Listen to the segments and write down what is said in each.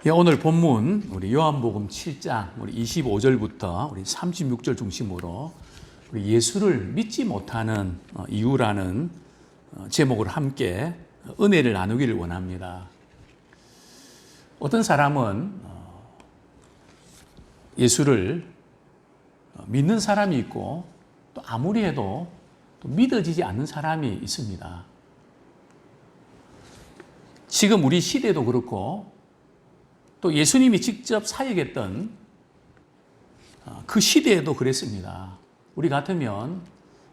오늘 본문 우리 요한복음 7장 우리 25절부터 우리 36절 중심으로 우리 예수를 믿지 못하는 이유라는 제목으로 함께 은혜를 나누기를 원합니다. 어떤 사람은 예수를 믿는 사람이 있고 또 아무리 해도 또 믿어지지 않는 사람이 있습니다. 지금 우리 시대도 그렇고 또 예수님이 직접 사역했던 그 시대에도 그랬습니다. 우리 같으면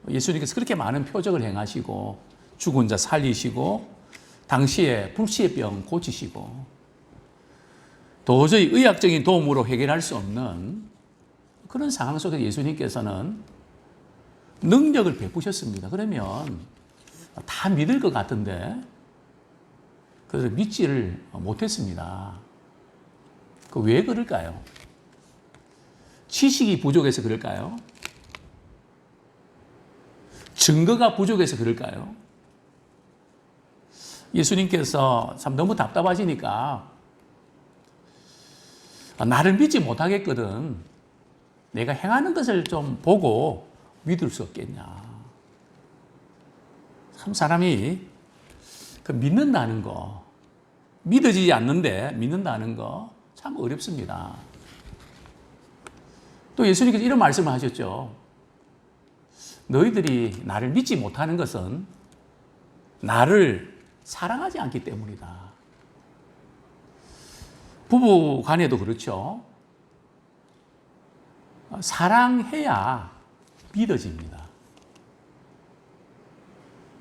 예수님께서 그렇게 많은 표적을 행하시고 죽은 자 살리시고 당시에 불치의 병 고치시고 도저히 의학적인 도움으로 해결할 수 없는 그런 상황 속에서 예수님께서는 능력을 베푸셨습니다. 그러면 다 믿을 것 같은데 그래서 믿지를 못했습니다. 왜 그럴까요? 지식이 부족해서 그럴까요? 증거가 부족해서 그럴까요? 예수님께서 참 너무 답답하시니까 나를 믿지 못하겠거든. 내가 행하는 것을 좀 보고 믿을 수 없겠냐. 참 사람이 믿는다는 거, 믿어지지 않는데 믿는다는 거 참 어렵습니다. 또 예수님께서 이런 말씀을 하셨죠. 너희들이 나를 믿지 못하는 것은 나를 사랑하지 않기 때문이다. 부부 간에도 그렇죠. 사랑해야 믿어집니다.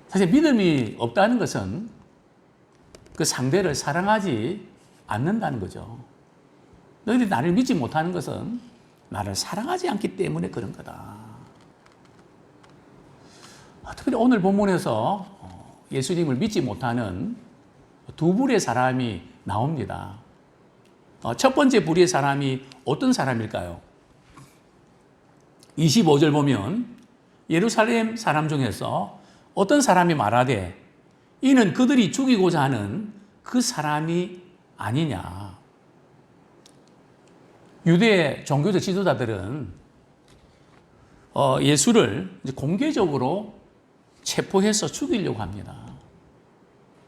사실 믿음이 없다는 것은 그 상대를 사랑하지 않는다는 거죠. 너희들이 나를 믿지 못하는 것은 나를 사랑하지 않기 때문에 그런 거다. 특별히 오늘 본문에서 예수님을 믿지 못하는 두 부류의 사람이 나옵니다. 첫 번째 부류의 사람이 어떤 사람일까요? 25절 보면 예루살렘 사람 중에서 어떤 사람이 말하되 이는 그들이 죽이고자 하는 그 사람이 아니냐. 유대 종교적 지도자들은 예수를 공개적으로 체포해서 죽이려고 합니다.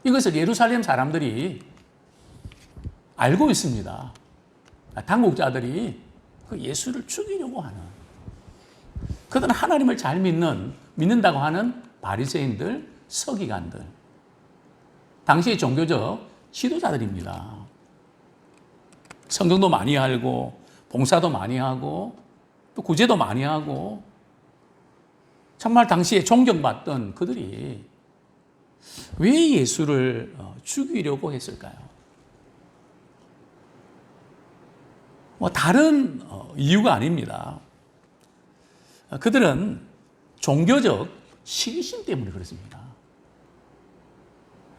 이것을 예루살렘 사람들이 알고 있습니다. 당국자들이 그 예수를 죽이려고 하는, 그들은 하나님을 잘 믿는다고 하는 바리새인들, 서기관들, 당시의 종교적 지도자들입니다. 성경도 많이 알고 봉사도 많이 하고 또 구제도 많이 하고 정말 당시에 존경받던 그들이 왜 예수를 죽이려고 했을까요? 다른 이유가 아닙니다. 그들은 종교적 시기심 때문에 그렇습니다.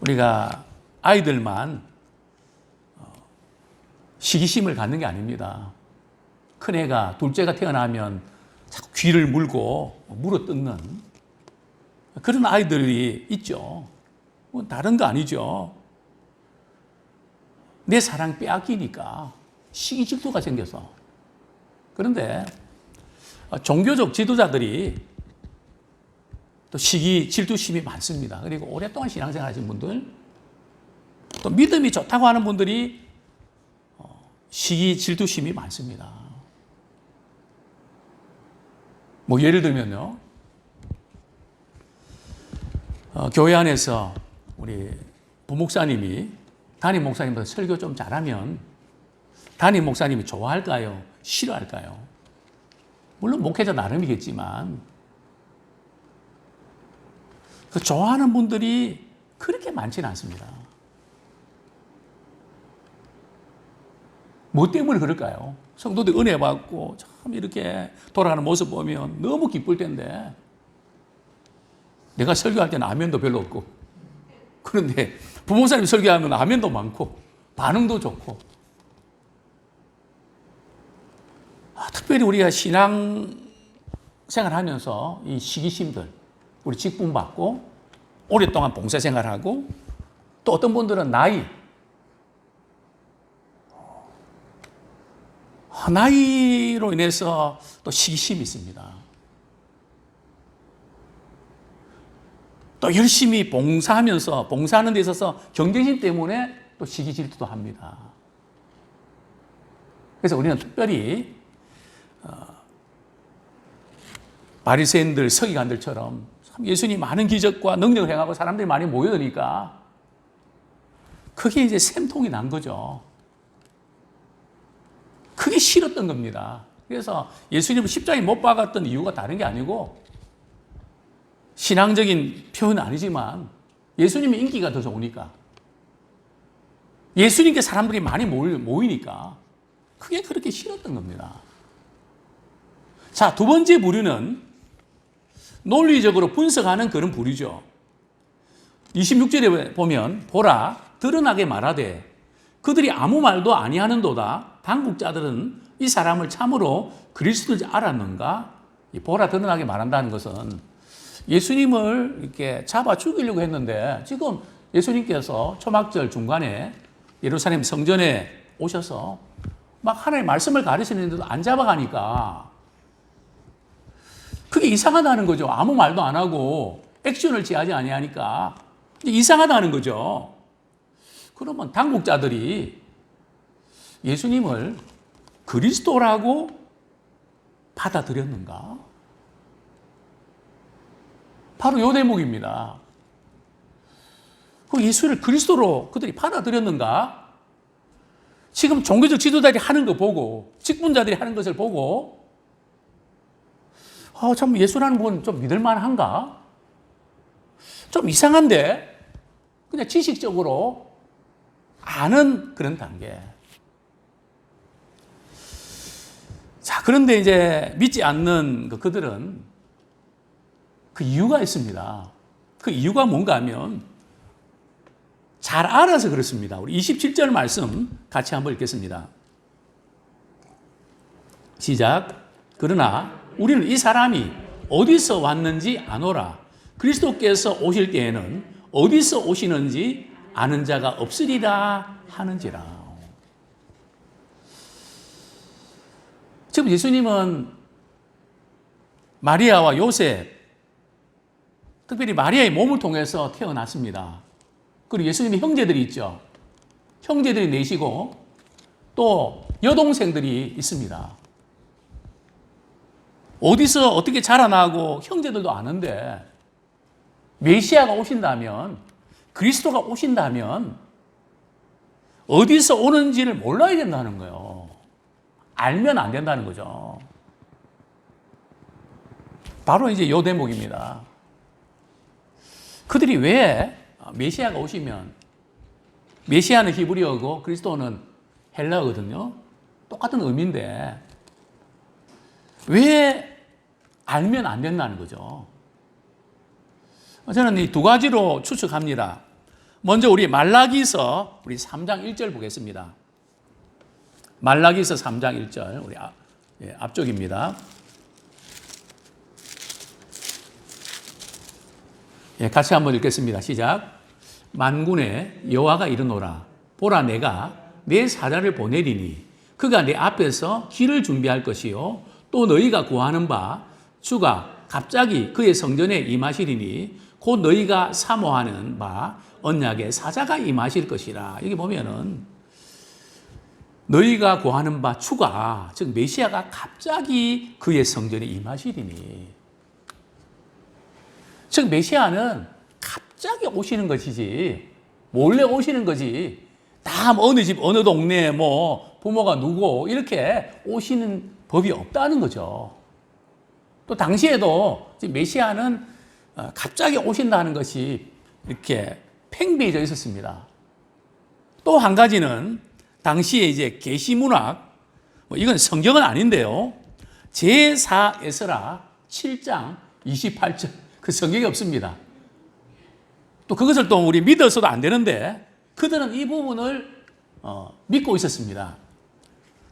우리가 아이들만 시기심을 갖는 게 아닙니다. 큰애가, 둘째가 태어나면 자꾸 귀를 물고 물어뜯는 그런 아이들이 있죠. 다른 거 아니죠. 내 사랑 빼앗기니까 시기 질투가 생겨서. 그런데 종교적 지도자들이 또 시기 질투심이 많습니다. 그리고 오랫동안 신앙생활 하신 분들, 또 믿음이 좋다고 하는 분들이 시기 질투심이 많습니다. 예를 들면요, 교회 안에서 우리 부목사님이 담임 목사님보다 설교 좀 잘하면 담임 목사님이 좋아할까요? 싫어할까요? 물론 목회자 나름이겠지만 그 좋아하는 분들이 그렇게 많지는 않습니다. 뭐 때문에 그럴까요? 성도들 은혜 받고 참 이렇게 돌아가는 모습 보면 너무 기쁠 텐데 내가 설교할 때는 아멘도 별로 없고, 그런데 부목사님이 설교하면 아멘도 많고 반응도 좋고, 특별히 우리가 신앙 생활하면서 이 시기심들, 우리 직분 받고 오랫동안 봉사 생활하고 또 어떤 분들은 나이, 나이로 인해서 또 시기심이 있습니다. 또 열심히 봉사하는 데 있어서 경쟁심 때문에 또 시기 질투도 합니다. 그래서 우리는 특별히 바리새인들, 서기관들처럼 예수님이 많은 기적과 능력을 행하고 사람들이 많이 모여드니까 그게 이제 샘통이 난 거죠. 그게 싫었던 겁니다. 그래서 예수님을 십자가에 못 박았던 이유가 다른 게 아니고 신앙적인 표현은 아니지만 예수님의 인기가 더 좋으니까 예수님께 사람들이 많이 모이니까 그게 그렇게 싫었던 겁니다. 자, 두 번째 부류는 논리적으로 분석하는 그런 부류죠. 26절에 보면 보라 드러나게 말하되 그들이 아무 말도 아니하는도다. 당국자들은 이 사람을 참으로 그리스도인지 알았는가? 이 보라 드러나게 말한다는 것은 예수님을 이렇게 잡아 죽이려고 했는데 지금 예수님께서 초막절 중간에 예루살렘 성전에 오셔서 막 하나님의 말씀을 가르치는데도 안 잡아가니까 그게 이상하다는 거죠. 아무 말도 안 하고 액션을 취하지 아니하니까 이상하다는 거죠. 그러면 당국자들이 예수님을 그리스도라고 받아들였는가? 바로 이 대목입니다. 그 예수를 그리스도로 그들이 받아들였는가? 지금 종교적 지도자들이 하는 거 보고, 직분자들이 하는 것을 보고, 참 예수라는 분은 좀 믿을만한가? 좀 이상한데? 그냥 지식적으로 아는 그런 단계. 자, 그런데 이제 믿지 않는 그들은 그 이유가 있습니다. 그 이유가 뭔가 하면 잘 알아서 그렇습니다. 우리 27절 말씀 같이 한번 읽겠습니다. 시작. 그러나 우리는 이 사람이 어디서 왔는지 아노라. 그리스도께서 오실 때에는 어디서 오시는지 아는 자가 없으리라 하는지라. 지금 예수님은 마리아와 요셉, 특별히 마리아의 몸을 통해서 태어났습니다. 그리고 예수님의 형제들이 있죠. 형제들이 넷이고 또 여동생들이 있습니다. 어디서 어떻게 자라나고 형제들도 아는데 메시아가 오신다면, 그리스도가 오신다면 어디서 오는지를 몰라야 된다는 거예요. 알면 안 된다는 거죠. 바로 이제 이 대목입니다. 그들이 왜 메시아가 오시면, 메시아는 히브리어고 그리스도는 헬라어거든요. 똑같은 의미인데 왜 알면 안 된다는 거죠. 저는 이 두 가지로 추측합니다. 먼저 우리 말라기서 우리 3장 1절 보겠습니다. 말라기서 3장 1절 우리 앞쪽입니다. 같이 한번 읽겠습니다. 시작. 만군의 여호와가 이르노라. 보라 내가 내 사자를 보내리니 그가 내 앞에서 길을 준비할 것이요 또 너희가 구하는 바 주가 갑자기 그의 성전에 임하시리니 곧 너희가 사모하는 바 언약의 사자가 임하실 것이라. 여기 보면은 너희가 구하는 바 주가, 즉 메시아가 갑자기 그의 성전에 임하시리니, 즉 메시아는 갑자기 오시는 것이지 몰래 오시는 거지 다 어느 집 어느 동네 뭐 부모가 누구 이렇게 오시는 법이 없다는 거죠. 또 당시에도 메시아는 갑자기 오신다는 것이 이렇게 팽배해져 있었습니다. 또 한 가지는 당시에 이제 계시문학, 이건 성경은 아닌데요. 제4 에스라 7장 28절 그 성경이 없습니다. 또 그것을 또 우리 믿어서도 안 되는데 그들은 이 부분을 믿고 있었습니다.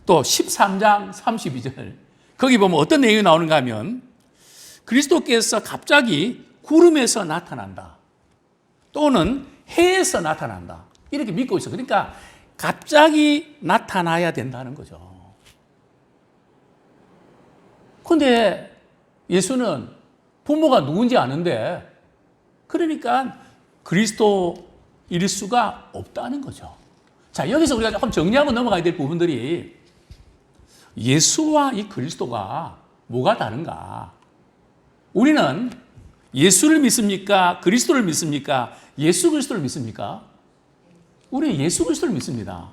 또 13장 32절 거기 보면 어떤 내용이 나오는가 하면 그리스도께서 갑자기 구름에서 나타난다. 또는 해에서 나타난다. 이렇게 믿고 있어요. 그러니까 갑자기 나타나야 된다는 거죠. 근데 예수는 부모가 누군지 아는데 그러니까 그리스도일 수가 없다는 거죠. 자, 여기서 우리가 조금 정리하고 넘어가야 될 부분들이 예수와 이 그리스도가 뭐가 다른가? 우리는 예수를 믿습니까? 그리스도를 믿습니까? 예수 그리스도를 믿습니까? 우리는 예수 그리스도를 믿습니다.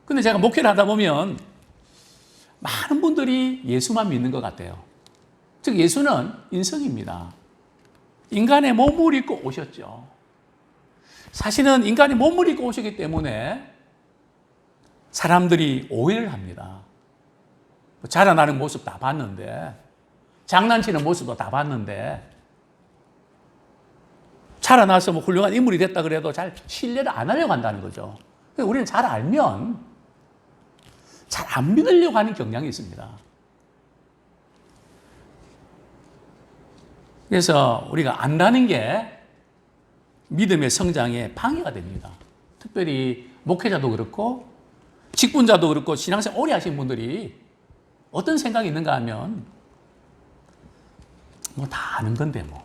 근데 제가 목회를 하다 보면 많은 분들이 예수만 믿는 것 같아요. 즉 예수는 인성입니다. 인간의 몸을 입고 오셨죠. 사실은 인간의 몸을 입고 오셨기 때문에 사람들이 오해를 합니다. 자라나는 모습 다 봤는데, 장난치는 모습도 다 봤는데, 자라나서 뭐 훌륭한 인물이 됐다 그래도 잘 신뢰를 안 하려고 한다는 거죠. 우리는 잘 알면 잘 안 믿으려고 하는 경향이 있습니다. 그래서 우리가 안다는 게 믿음의 성장에 방해가 됩니다. 특별히 목회자도 그렇고 직분자도 그렇고 신앙생활 오래 하신 분들이 어떤 생각이 있는가 하면 뭐 다 아는 건데 뭐.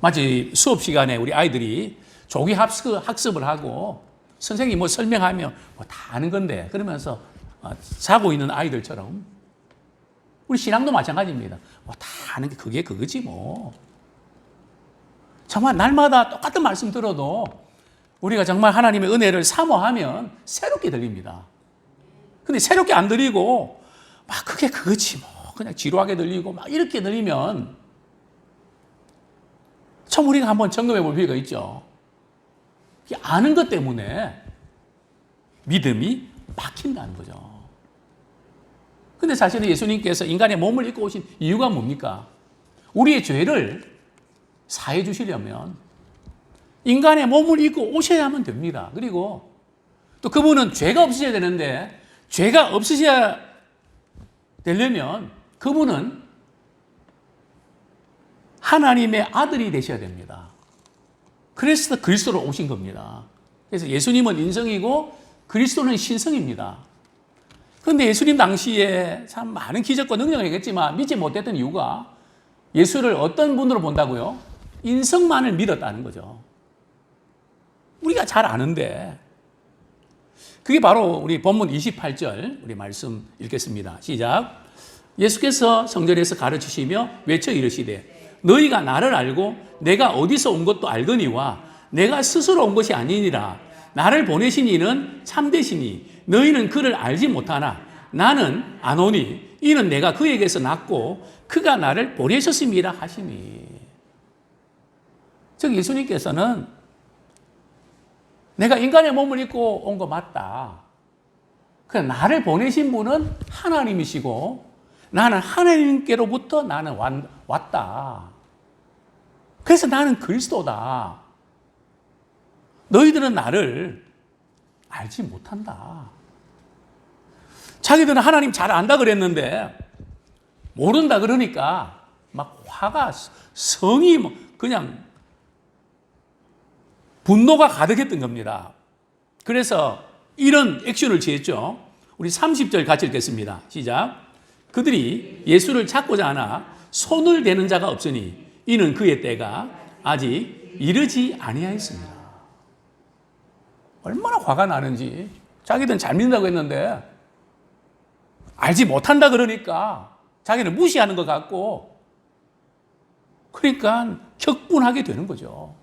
마치 수업 시간에 우리 아이들이 조기 학습을 하고 선생님이 뭐 설명하면 뭐 다 아는 건데 그러면서 자고 있는 아이들처럼 우리 신앙도 마찬가지입니다. 뭐 다 아는 게 그게 그거지 뭐. 정말 날마다 똑같은 말씀 들어도 우리가 정말 하나님의 은혜를 사모하면 새롭게 들립니다. 근데 새롭게 안 들리고 막 그게 그거지 뭐 그냥 지루하게 들리고 막 이렇게 들리면 참 우리가 한번 점검해 볼 필요가 있죠. 아는 것 때문에 믿음이 막힌다는 거죠. 근데 사실은 예수님께서 인간의 몸을 입고 오신 이유가 뭡니까? 우리의 죄를 사해 주시려면 인간의 몸을 입고 오셔야만 됩니다. 그리고 또 그분은 죄가 없으셔야 되는데 죄가 없으셔야 되려면 그분은 하나님의 아들이 되셔야 됩니다. 그래서 그리스도로 오신 겁니다. 그래서 예수님은 인성이고 그리스도는 신성입니다. 그런데 예수님 당시에 참 많은 기적과 능력을 했겠지만 믿지 못했던 이유가 예수를 어떤 분으로 본다고요? 인성만을 믿었다는 거죠. 우리가 잘 아는데 그게 바로 우리 본문 28절 우리 말씀 읽겠습니다. 시작. 예수께서 성전에서 가르치시며 외쳐 이르시되 너희가 나를 알고 내가 어디서 온 것도 알거니와 내가 스스로 온 것이 아니니라. 나를 보내신 이는 참되시니 너희는 그를 알지 못하나 나는 아노니 이는 내가 그에게서 났고 그가 나를 보내셨음이라 하시니. 즉 예수님께서는 내가 인간의 몸을 입고 온 거 맞다. 그래 나를 보내신 분은 하나님이시고 나는 하나님께로부터 나는 왔다. 그래서 나는 그리스도다. 너희들은 나를 알지 못한다. 자기들은 하나님 잘 안다 그랬는데 모른다 그러니까 막 화가 성이 그냥 분노가 가득했던 겁니다. 그래서 이런 액션을 취했죠. 우리 30절 같이 읽겠습니다. 시작. 그들이 예수를 찾고자 하나 손을 대는 자가 없으니 이는 그의 때가 아직 이르지 아니하였습니다. 얼마나 화가 나는지. 자기들은 잘 믿는다고 했는데 알지 못한다 그러니까 자기는 무시하는 것 같고 그러니까 격분하게 되는 거죠.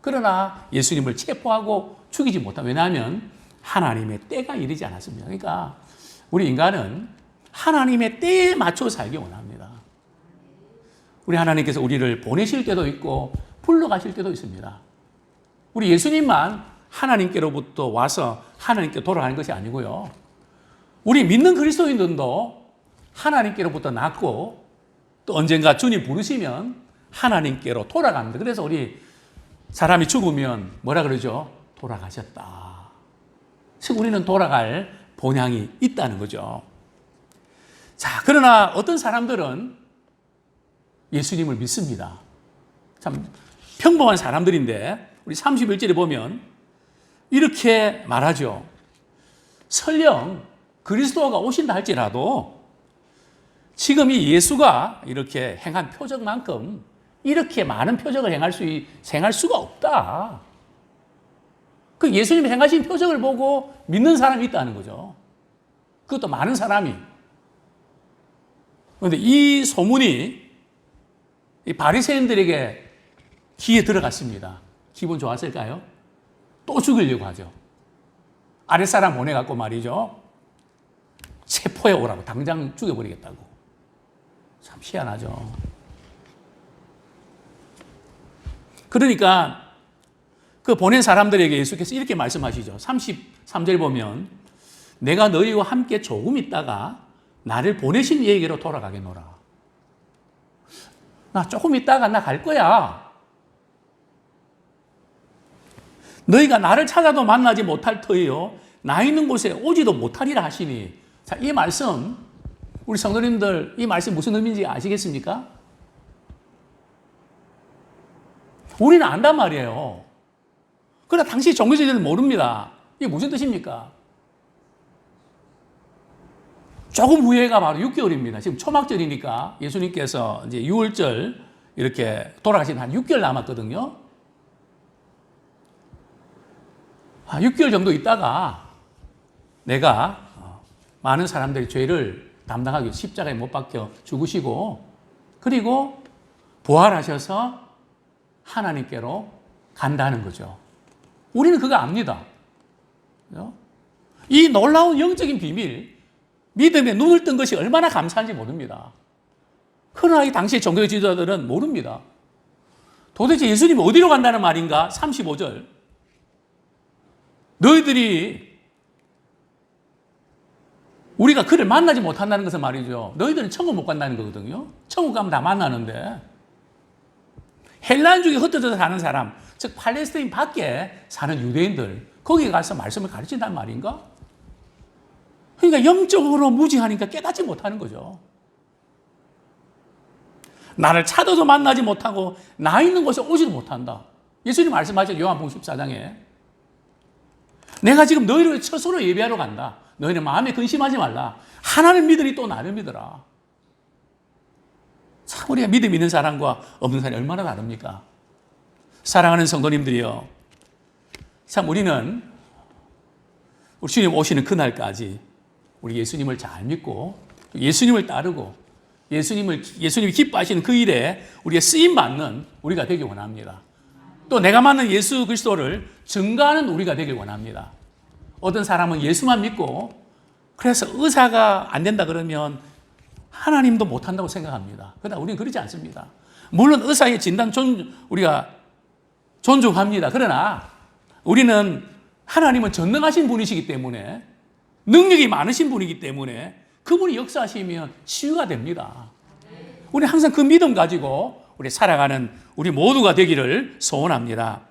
그러나 예수님을 체포하고 죽이지 못한. 왜냐하면 하나님의 때가 이르지 않았습니다. 그러니까 우리 인간은 하나님의 때에 맞춰 살기 원합니다. 우리 하나님께서 우리를 보내실 때도 있고 불러가실 때도 있습니다. 우리 예수님만 하나님께로부터 와서 하나님께 돌아가는 것이 아니고요. 우리 믿는 그리스도인들도 하나님께로부터 났고 또 언젠가 주님 부르시면 하나님께로 돌아갑니다. 그래서 우리 사람이 죽으면 뭐라 그러죠? 돌아가셨다. 즉 우리는 돌아갈 본향이 있다는 거죠. 자, 그러나 어떤 사람들은 예수님을 믿습니다. 참 평범한 사람들인데 우리 31절에 보면 이렇게 말하죠. 설령 그리스도가 오신다 할지라도 지금 이 예수가 이렇게 행한 표적만큼 이렇게 많은 표적을 행할 수가 없다. 그 예수님이 행하신 표적을 보고 믿는 사람이 있다는 거죠. 그것도 많은 사람이. 그런데 이 소문이 이 바리새인들에게 귀에 들어갔습니다. 기분 좋았을까요? 또 죽이려고 하죠. 아랫사람 보내갖고 말이죠. 체포해 오라고 당장 죽여버리겠다고. 참 희한하죠. 그러니까 그 보낸 사람들에게 예수께서 이렇게 말씀하시죠. 33절 보면 내가 너희와 함께 조금 있다가 나를 보내신 이에게로 돌아가겠노라. 나 조금 있다가 나 갈 거야. 너희가 나를 찾아도 만나지 못할 터이요 나 있는 곳에 오지도 못하리라 하시니. 자, 이 말씀 우리 성도님들 이 말씀 무슨 의미인지 아시겠습니까? 우리는 안단 말이에요. 그러나 당시 종교제들은 모릅니다. 이게 무슨 뜻입니까? 조금 후에가 바로 6개월입니다. 지금 초막절이니까 예수님께서 이제 6월절 이렇게 돌아가신 한 6개월 남았거든요. 6개월 정도 있다가 내가 많은 사람들의 죄를 담당하기 위해서 십자가에 못 박혀 죽으시고 그리고 부활하셔서 하나님께로 간다는 거죠. 우리는 그거 압니다. 이 놀라운 영적인 비밀, 믿음에 눈을 뜬 것이 얼마나 감사한지 모릅니다. 그러나 이 당시의 종교 지도자들은 모릅니다. 도대체 예수님이 어디로 간다는 말인가? 35절. 너희들이 우리가 그를 만나지 못한다는 것은 말이죠. 너희들은 천국 못 간다는 거거든요. 천국 가면 다 만나는데 헬라인족에 흩어져서 사는 사람, 즉 팔레스타인 밖에 사는 유대인들 거기 가서 말씀을 가르친단 말인가? 그러니까 영적으로 무지하니까 깨닫지 못하는 거죠. 나를 찾아도 만나지 못하고 나 있는 곳에 오지도 못한다. 예수님 말씀하셨죠. 요한복음 14장에 내가 지금 너희를 처소로 예배하러 간다. 너희는 마음에 근심하지 말라. 하나님 믿으니 또 나를 믿어라. 참 우리가 믿음 있는 사람과 없는 사람이 얼마나 다릅니까? 사랑하는 성도님들이요. 참 우리는 우리 주님 오시는 그날까지 우리 예수님을 잘 믿고 예수님을 따르고 예수님이 기뻐하시는 그 일에 우리가 쓰임받는 우리가 되길 원합니다. 또 내가 만난 예수 그리스도를 증거하는 우리가 되길 원합니다. 어떤 사람은 예수만 믿고 그래서 의사가 안 된다 그러면 하나님도 못한다고 생각합니다. 그러나 우리는 그렇지 않습니다. 물론 의사의 진단 우리가 존중합니다. 그러나 우리는 하나님은 전능하신 분이시기 때문에 능력이 많으신 분이기 때문에 그분이 역사하시면 치유가 됩니다. 우리 항상 그 믿음 가지고 우리 살아가는 우리 모두가 되기를 소원합니다.